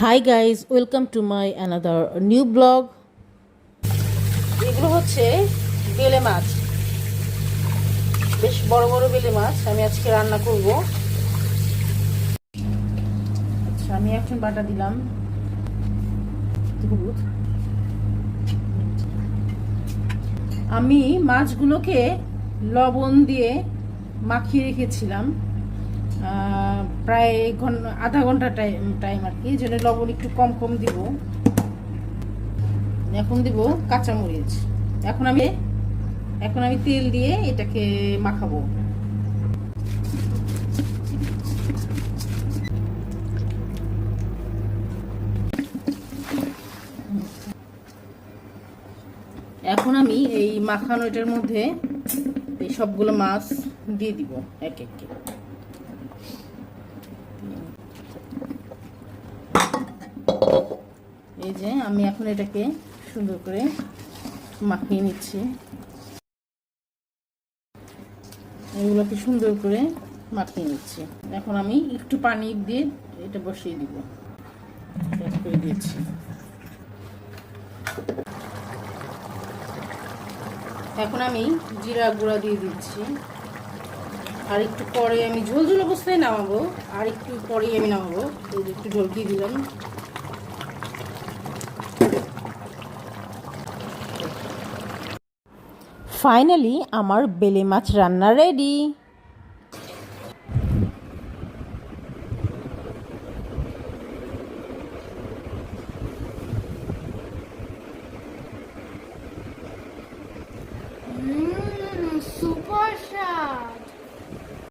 Hi guys, welcome to my another new blog. এগুলো হচ্ছে বেলে মাছ, বেশ বড় বড় বেলে মাছ আমি আজকে রান্না করব। আচ্ছা, আমি এখন বাটা দিলাম হলুদ। আমি মাছগুলোকে লবণ দিয়ে মাখিয়ে রেখেছিলাম প্রায় আধা ঘন্টা টাইম আর কি, যেন লবণ একটু কম কম দিব। এখন দিব কাঁচামরিচ। এখন আমি তেল দিয়ে এটাকে মাখাবো। এখন আমি এই মাখানো এটার মধ্যে এই সবগুলো মাছ দিয়ে দিব এক এক। এই যে আমি এখন এটাকে সুন্দর করে মাখিয়ে নিচ্ছি। এগুলোকে সুন্দর করে মাখিয়ে নিচ্ছি। এখন আমি একটু পানি দিয়ে এটা বসিয়ে দিব, করে দিচ্ছি। এখন আমি জিরা গুঁড়া দিয়ে দিচ্ছি। আর একটু পরে আমি ঝোল ঝোল অবস্থায় নামাবো, আর একটু পরেই আমি নামাবো। এই যে একটু ঝোল দিয়ে দিলাম। ফাইনালি আমার বেলে মাছ রান্না রেডি।